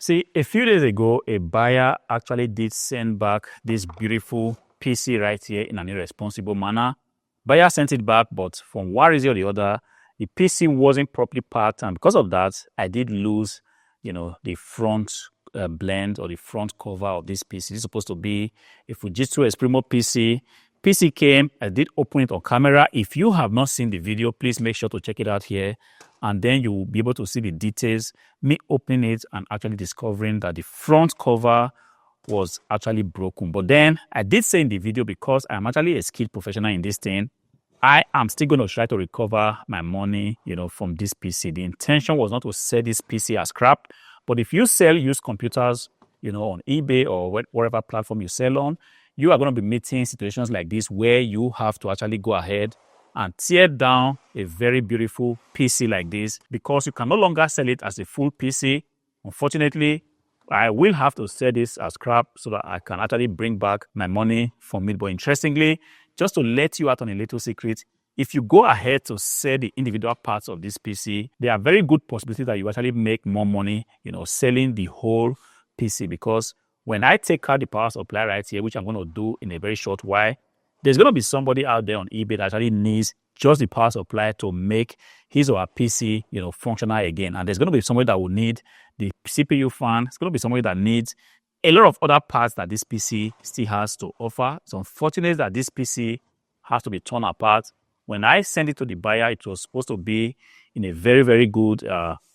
See, a few days ago, a buyer actually did send back this beautiful PC right here in an irresponsible manner. Buyer sent it back, but from one reason or the other, the PC wasn't properly packed, and because of that, I did lose, the front blend or the front cover of this PC. This is supposed to be a Fujitsu Esprimo PC. PC came, I did open it on camera. If you have not seen the video, please make sure to check it out here, and then you will be able to see the details, me opening it and actually discovering that the front cover was actually broken. But then I did say in the video, because I'm actually a skilled professional in this thing, I am still going to try to recover my money, from this PC. The intention was not to sell this PC as scrap, but if you sell used computers, on eBay or whatever platform you sell on, you are going to be meeting situations like this where you have to actually go ahead and tear down a very beautiful PC like this, because you can no longer sell it as a full PC. Unfortunately, I will have to sell this as scrap so that I can actually bring back my money from it. But interestingly, just to let you out on a little secret, if you go ahead to sell the individual parts of this PC, there are very good possibilities that you actually make more money, selling the whole PC. Because when I take out the power supply right here, which I'm going to do in a very short while, there's going to be somebody out there on eBay that actually needs just the power supply to make his or her PC, functional again. And there's going to be somebody that will need the CPU fan. It's going to be somebody that needs a lot of other parts that this PC still has to offer. It's unfortunate that this PC has to be torn apart. When I sent it to the buyer, it was supposed to be in a very, very good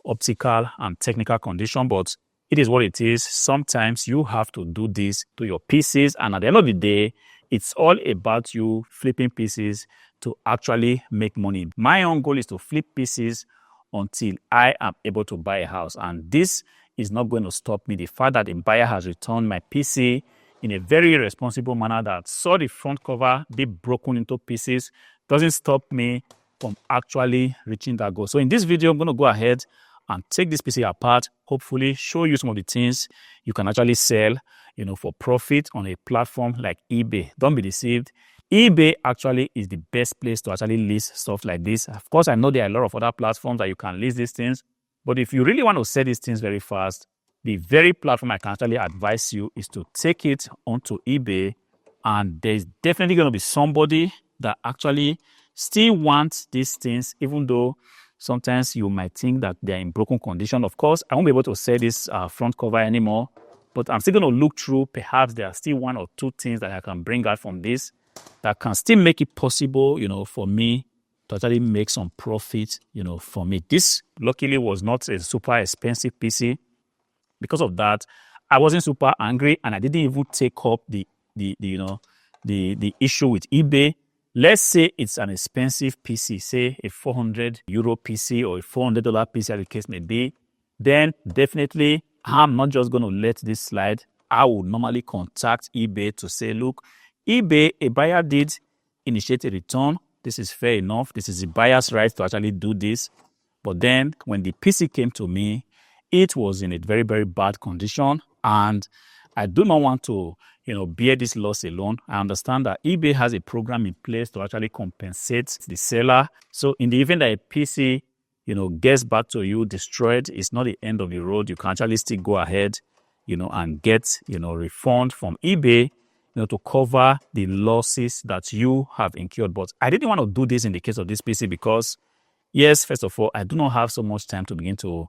optical and technical condition, but it is what it is. Sometimes you have to do this to your PCs, and at the end of the day, it's all about you flipping PCs to actually make money. My own goal is to flip PCs until I am able to buy a house, and this is not going to stop me. The fact that the buyer has returned my PC in a very irresponsible manner that saw the front cover be broken into pieces doesn't stop me from actually reaching that goal. So in this video, I'm going to go ahead and take this PC apart, hopefully show you some of the things you can actually sell, for profit on a platform like eBay. Don't be deceived. eBay actually is the best place to actually list stuff like this. Of course, I know there are a lot of other platforms that you can list these things, but if you really want to sell these things very fast, the very platform I can actually advise you is to take it onto eBay, and there's definitely going to be somebody that actually still wants these things, even though sometimes you might think that they're in broken condition. Of course, I won't be able to sell this front cover anymore, but I'm still going to look through. Perhaps there are still one or two things that I can bring out from this that can still make it possible, for me to actually make some profit, from it. This luckily was not a super expensive PC. Because of that, I wasn't super angry, and I didn't even take up the issue with eBay. Let's say it's an expensive PC, say a €400 PC or a $400 PC, as the case may be, then definitely I'm not just going to let this slide. I would normally contact eBay to say, look, eBay, a buyer did initiate a return. This is fair enough. This is the buyer's right to actually do this. But then when the PC came to me, it was in a very, very bad condition, and I do not want to, bear this loss alone. I understand that eBay has a program in place to actually compensate the seller. So in the event that a PC, gets back to you destroyed, it's not the end of the road. You can actually still go ahead, and get, refund from eBay, to cover the losses that you have incurred. But I didn't want to do this in the case of this PC because, yes, first of all, I do not have so much time to begin to,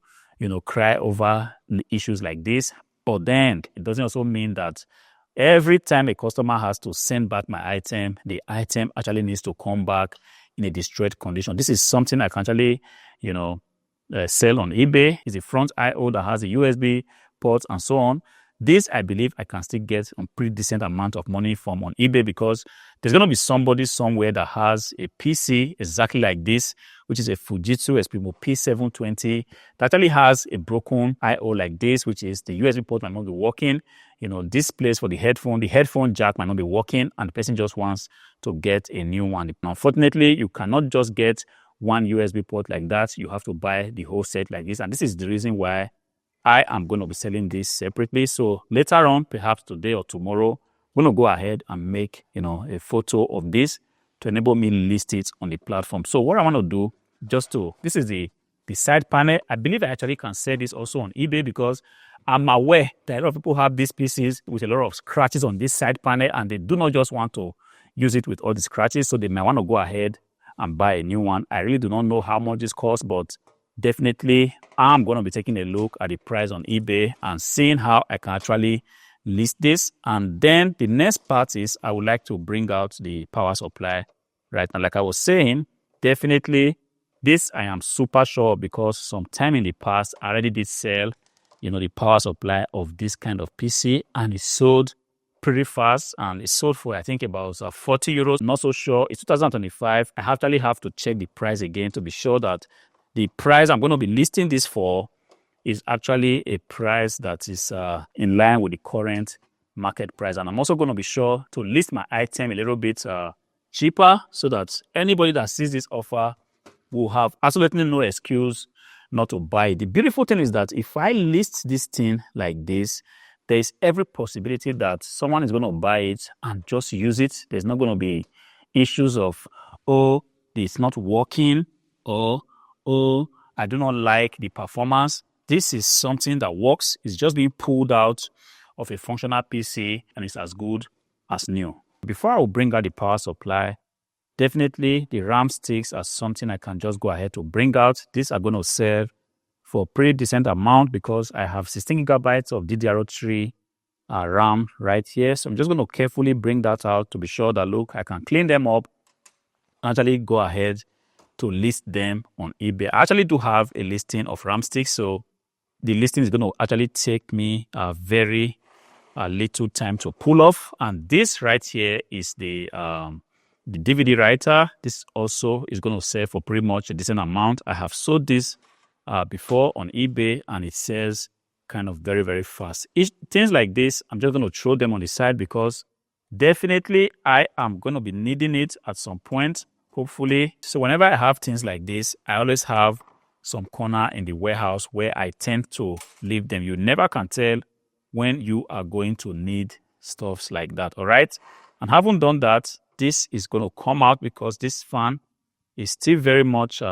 cry over issues like this. But then it doesn't also mean that every time a customer has to send back my item, the item actually needs to come back in a destroyed condition. This is something I can actually, sell on eBay. It's a front I/O that has a USB port and so on. This, I believe, I can still get a pretty decent amount of money from on eBay, because there's going to be somebody somewhere that has a PC exactly like this, which is a Fujitsu Esprimo P720, that actually has a broken I/O like this, which is the USB port might not be working. This place for the headphone jack might not be working, and the person just wants to get a new one. Unfortunately, you cannot just get one USB port like that. You have to buy the whole set like this, and this is the reason why I am going to be selling this separately. So later on, perhaps today or tomorrow, I'm going to go ahead and make, a photo of this to enable me list it on the platform. So what I want to do, this is the the side panel. I believe I actually can sell this also on eBay because I'm aware that a lot of people have these PCs with a lot of scratches on this side panel and they do not just want to use it with all the scratches, so they might want to go ahead and buy a new one. I really do not know how much this costs, but definitely I'm going to be taking a look at the price on eBay and seeing how I can actually list this. And then the next part is I would like to bring out the power supply right now. Like I was saying, definitely this I am super sure because sometime in the past I already did sell, the power supply of this kind of PC, and it sold pretty fast, and it sold for I think about 40 euros. Not so sure. It's 2025. I actually have to check the price again to be sure that the price I'm going to be listing this for is actually a price that is in line with the current market price. And I'm also going to be sure to list my item a little bit cheaper so that anybody that sees this offer will have absolutely no excuse not to buy it. The beautiful thing is that if I list this thing like this, there is every possibility that someone is going to buy it and just use it. There's not going to be issues of, oh, it's not working, or, oh, I do not like the performance. This is something that works. It's just being pulled out of a functional PC and it's as good as new. Before I will bring out the power supply, definitely the RAM sticks are something I can just go ahead to bring out. These are going to sell for a pretty decent amount because I have 16 gigabytes of DDR3 RAM right here. So I'm just going to carefully bring that out to be sure that, look, I can clean them up and actually go ahead to list them on eBay. I actually do have a listing of RAM sticks, so the listing is going to actually take me a very little time to pull off. And this right here is the DVD writer. This also is going to sell for pretty much a decent amount. I have sold this before on eBay and it sells kind of very, very fast. Things like this, I'm just going to throw them on the side because definitely I am going to be needing it at some point, hopefully. So whenever I have things like this, I always have some corner in the warehouse where I tend to leave them. You never can tell when you are going to need stuffs like that, all right? And having done that, this is going to come out because this fan is still very much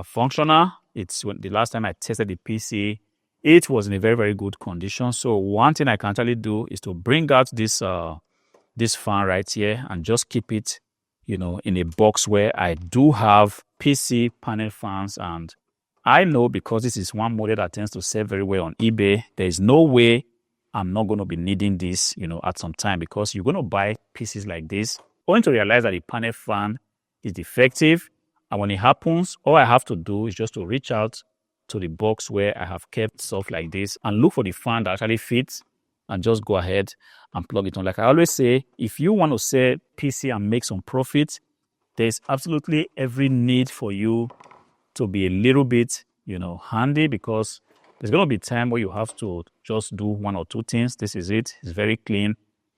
functional. It's when the last time I tested the PC, it was in a very, very good condition. So one thing I can actually do is to bring out this this fan right here and just keep it, in a box where I do have PC panel fans. And I know because this is one model that tends to sell very well on eBay, there is no way I'm not going to be needing this, at some time, because you're going to buy PCs like this only to realize that the panel fan is defective. And when it happens, all I have to do is just to reach out to the box where I have kept stuff like this and look for the fan that actually fits and just go ahead and plug it on. Like I always say, if you want to sell PC and make some profit, there's absolutely every need for you to be a little bit, handy, because there's going to be time where you have to just do one or two things. This is it. It's very clean.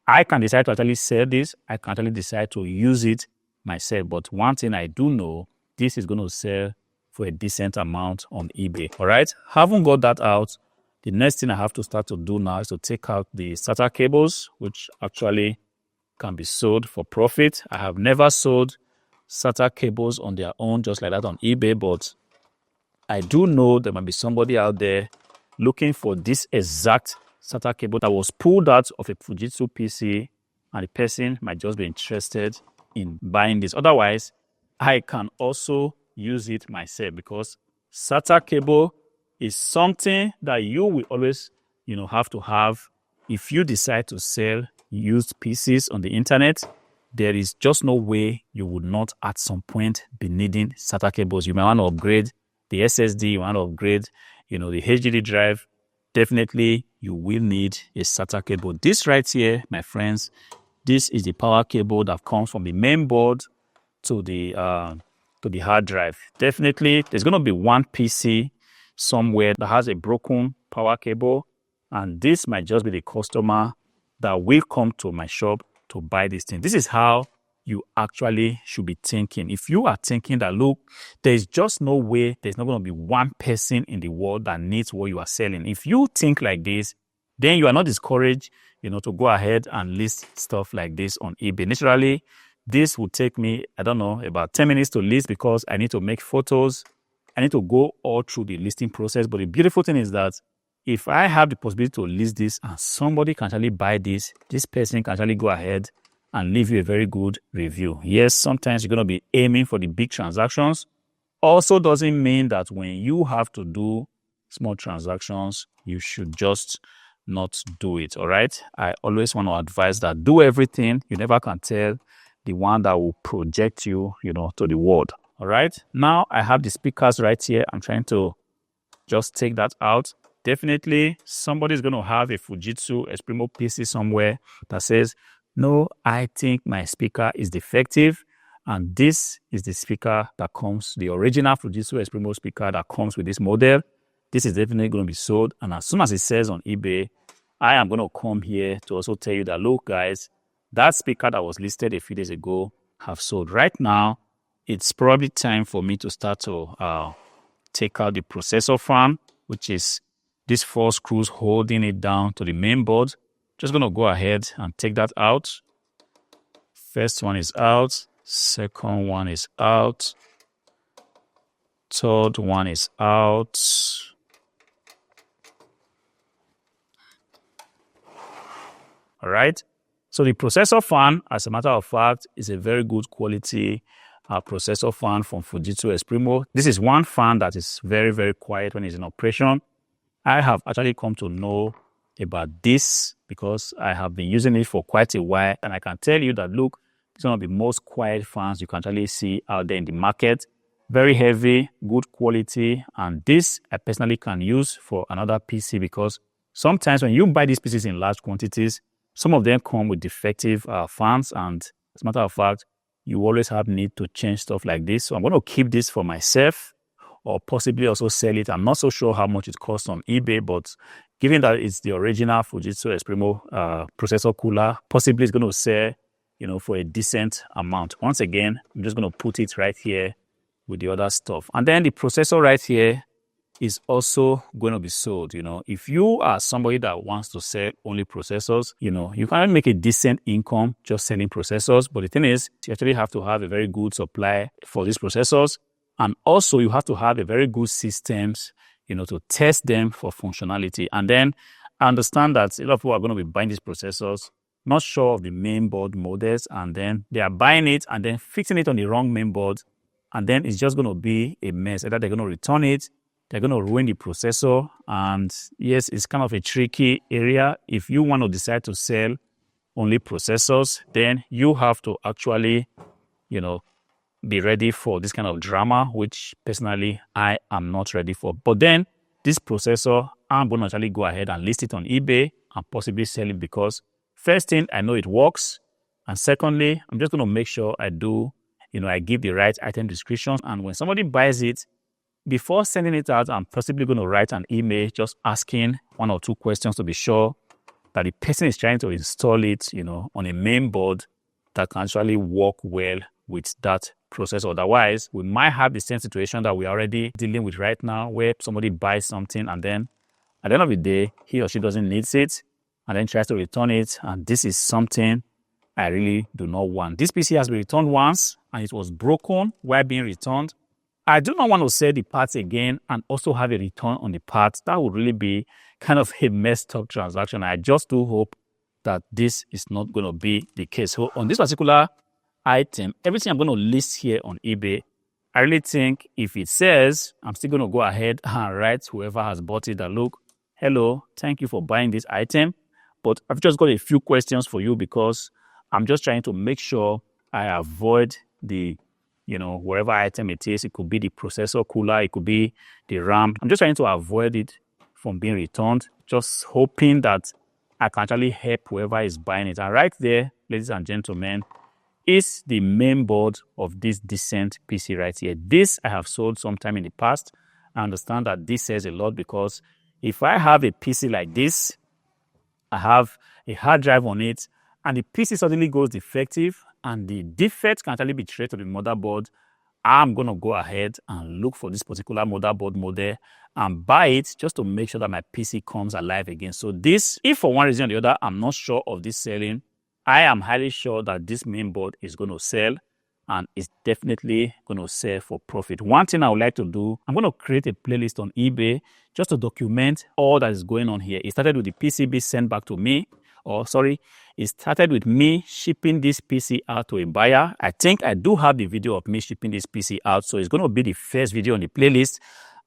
I can decide to actually sell this. I can actually decide to use it myself. But one thing I do know, this is going to sell for a decent amount on eBay. All right. Having got that out, the next thing I have to start to do now is to take out the SATA cables, which actually can be sold for profit. I have never sold SATA cables on their own just like that on eBay, but I do know there might be somebody out there looking for this exact SATA cable that was pulled out of a Fujitsu PC, and the person might just be interested in buying this. Otherwise, I can also use it myself because SATA cable is something that you will always, have to have. If you decide to sell used PCs on the internet, there is just no way you would not at some point be needing SATA cables. You might want to upgrade the SSD, you want to upgrade, the HDD drive. Definitely, you will need a SATA cable. This right here, my friends, this is the power cable that comes from the main board to the hard drive. Definitely, there's going to be one PC somewhere that has a broken power cable, and this might just be the customer that will come to my shop to buy this thing. This is how you actually should be thinking. If you are thinking that, look, there's just no way, there's not going to be one person in the world that needs what you are selling. If you think like this, then you are not discouraged, to go ahead and list stuff like this on eBay. Naturally, this will take me, I don't know, about 10 minutes to list because I need to make photos I need to go all through the listing process. But the beautiful thing is that if I have the possibility to list this and somebody can actually buy this person can actually go ahead and leave you a very good review. Yes, sometimes you're going to be aiming for the big transactions. Also doesn't mean that when you have to do small transactions, you should just not do it. All right. I always want to advise that do everything. You never can tell the one that will project you, to the world. All right. Now I have the speakers right here. I'm trying to just take that out. Definitely somebody's going to have a Fujitsu Esprimo PC somewhere that says, no, I think my speaker is defective. And this is the speaker that comes, the original Fujitsu Esprimo speaker that comes with this model. This is definitely going to be sold. And as soon as it says on eBay, I am going to come here to also tell you that, look, guys, that speaker that was listed a few days ago have sold. Right now, it's probably time for me to start to take out the processor fan, which is these 4 screws holding it down to the main board. Just going to go ahead and take that out. First one is out. Second one is out. Third one is out. All right. So the processor fan, as a matter of fact, is a very good quality processor fan from Fujitsu Esprimo. This is one fan that is very, very quiet when it's in operation. I have actually come to know about this because I have been using it for quite a while, and I can tell you that, look, it's one of the most quiet fans you can actually see out there in the market. Very heavy, good quality, and this I personally can use for another PC because sometimes when you buy these PCs in large quantities, some of them come with defective fans, and as a matter of fact, you always have need to change stuff like this. So I'm going to keep this for myself or possibly also sell it. I'm not so sure how much it costs on eBay, but given that it's the original Fujitsu Esprimo processor cooler, possibly it's going to sell, for a decent amount. Once again, I'm just going to put it right here with the other stuff. And then the processor right here is also going to be sold. If you are somebody that wants to sell only processors, you can make a decent income just selling processors. But the thing is, you actually have to have a very good supply for these processors. And also you have to have a very good systems, to test them for functionality. And then I understand that a lot of people are going to be buying these processors, not sure of the main board models, and then they are buying it and then fixing it on the wrong main board. And then it's just going to be a mess. Either they're going to return it, they're going to ruin the processor. And yes, it's kind of a tricky area. If you want to decide to sell only processors, then you have to actually, be ready for this kind of drama, which personally I am not ready for. But then this processor, I'm going to actually go ahead and list it on eBay and possibly sell it because first thing, I know it works. And secondly, I'm just going to make sure I do, I give the right item descriptions. And when somebody buys it, before sending it out, I'm possibly going to write an email just asking 1 or 2 questions to be sure that the person is trying to install it, on a main board that can actually work well with that processor. Otherwise, we might have the same situation that we're already dealing with right now, where somebody buys something and then at the end of the day, he or she doesn't need it and then tries to return it. And this is something I really do not want. This PC has been returned once and it was broken while being returned. I do not want to sell the parts again and also have a return on the parts. That would really be kind of a messed up transaction. I just do hope that this is not going to be the case. So on this particular item, everything I'm going to list here on eBay, I really think if it says, I'm still going to go ahead and write whoever has bought it that, look, hello, thank you for buying this item, but I've just got a few questions for you because I'm just trying to make sure I avoid the, wherever item it is. It could be the processor cooler, it could be the RAM. I'm just trying to avoid it from being returned, just hoping that I can actually help whoever is buying it. And right there, ladies and gentlemen, is the main board of this decent PC right here. This I have sold sometime in the past. I understand that this says a lot because if I have a PC like this, I have a hard drive on it, and the PC suddenly goes defective, and the defect can actually be traced to the motherboard, I'm going to go ahead and look for this particular motherboard model and buy it just to make sure that my PC comes alive again. So this, if for one reason or the other, I'm not sure of this selling, I am highly sure that this main board is going to sell. and it's definitely going to sell for profit. One thing I would like to do, I'm going to create a playlist on eBay just to document all that is going on here. It started with the PC being sent back to me, it started with me shipping this PC out to a buyer. I think I do have the video of me shipping this PC out, so it's going to be the first video on the playlist.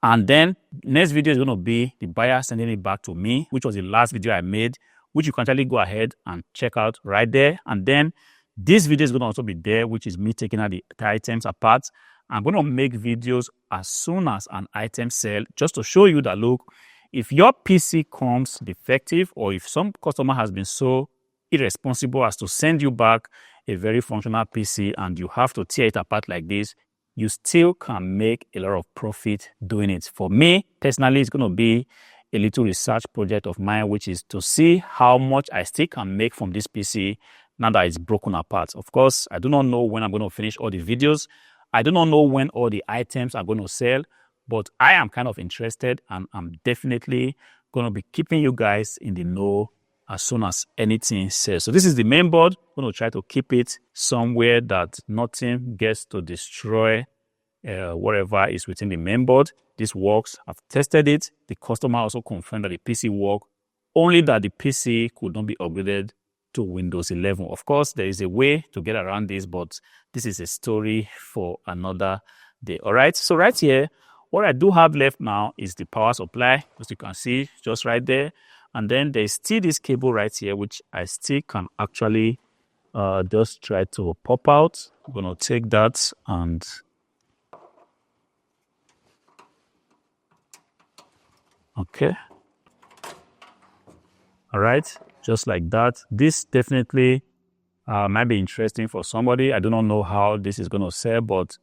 And then next video is going to be the buyer sending it back to me, which was the last video I made, which you can actually go ahead and check out right there. And then this video is going to also be there, which is me taking out the items apart. I'm going to make videos as soon as an item sells, just to show you that, look, if your PC comes defective, or if some customer has been so irresponsible as to send you back a very functional PC and you have to tear it apart like this, you still can make a lot of profit doing it. For me, personally, it's going to be a little research project of mine, which is to see how much I still can make from this PC now that it's broken apart. Of course, I do not know when I'm going to finish all the videos. I do not know when all the items are going to sell, but I am kind of interested, and I'm definitely going to be keeping you guys in the know as soon as anything sells. So this is the main board. I'm going to try to keep it somewhere that nothing gets to destroy whatever is within the main board. This works. I've tested it. The customer also confirmed that the PC worked, only that the PC could not be upgraded to Windows 11. Of course, there is a way to get around this, but this is a story for another day. All right, so right here, what I do have left now is the power supply, as you can see, just right there. And then there's still this cable right here, which I still can actually just try to pop out. I'm going to take that and okay. All right, just like that. This definitely might be interesting for somebody. I do not know how this is going to sell, but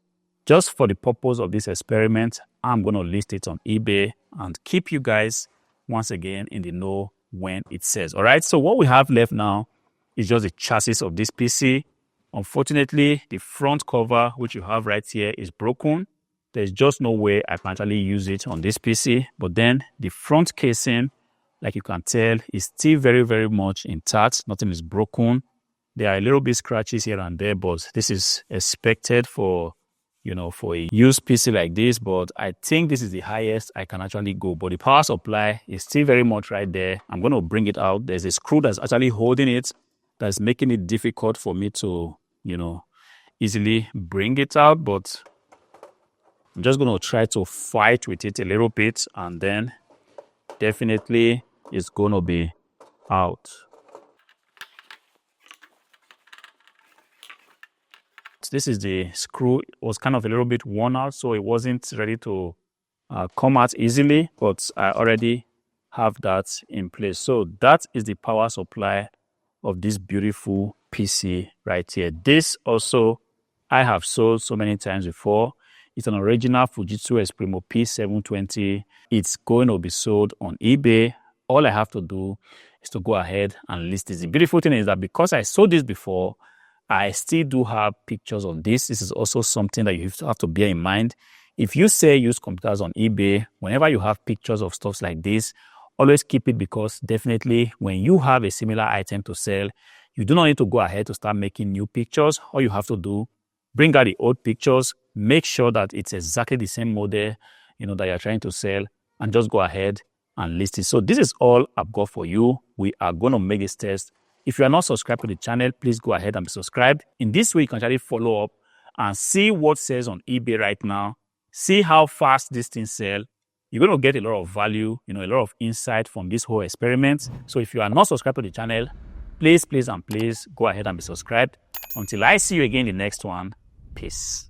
just for the purpose of this experiment, I'm going to list it on eBay and keep you guys once again in the know when it sells. All right, so what we have left now is just the chassis of this PC. Unfortunately, the front cover, which you have right here, is broken. There's just no way I can actually use it on this PC. But then the front casing, like you can tell, is still very, very much intact. Nothing is broken. There are a little bit scratches here and there, but this is expected for, you know, for a used PC like this. But I think this is the highest I can actually go. But the power supply is still very much right there. I'm going to bring it out. There's a screw that's actually holding it, that's making it difficult for me to, you know, easily bring it out. But I'm just going to try to fight with it a little bit, and then definitely it's going to be out. This is the screw. It was kind of a little bit worn out, so it wasn't ready to come out easily, but I already have that in place. So that is the power supply of this beautiful PC right here. This also I have sold so many times before. It's an original Fujitsu Esprimo P720. It's going to be sold on eBay. All I have to do is to go ahead and list this. The beautiful thing is that because I sold this before, I still do have pictures of this. This is also something that you have to bear in mind. If you say use computers on eBay, whenever you have pictures of stuff like this, always keep it, because definitely when you have a similar item to sell, you do not need to go ahead to start making new pictures. All you have to do, bring out the old pictures, make sure that it's exactly the same model, you know, that you're trying to sell, and just go ahead and list it. So this is all I've got for you. We are going to make this test. If you are not subscribed to the channel, please go ahead and be subscribed. In this way, you can actually follow up and see what sells on eBay right now. See how fast this thing sells. You're going to get a lot of value, you know, a lot of insight from this whole experiment. So if you are not subscribed to the channel, please go ahead and be subscribed. Until I see you again in the next one, peace.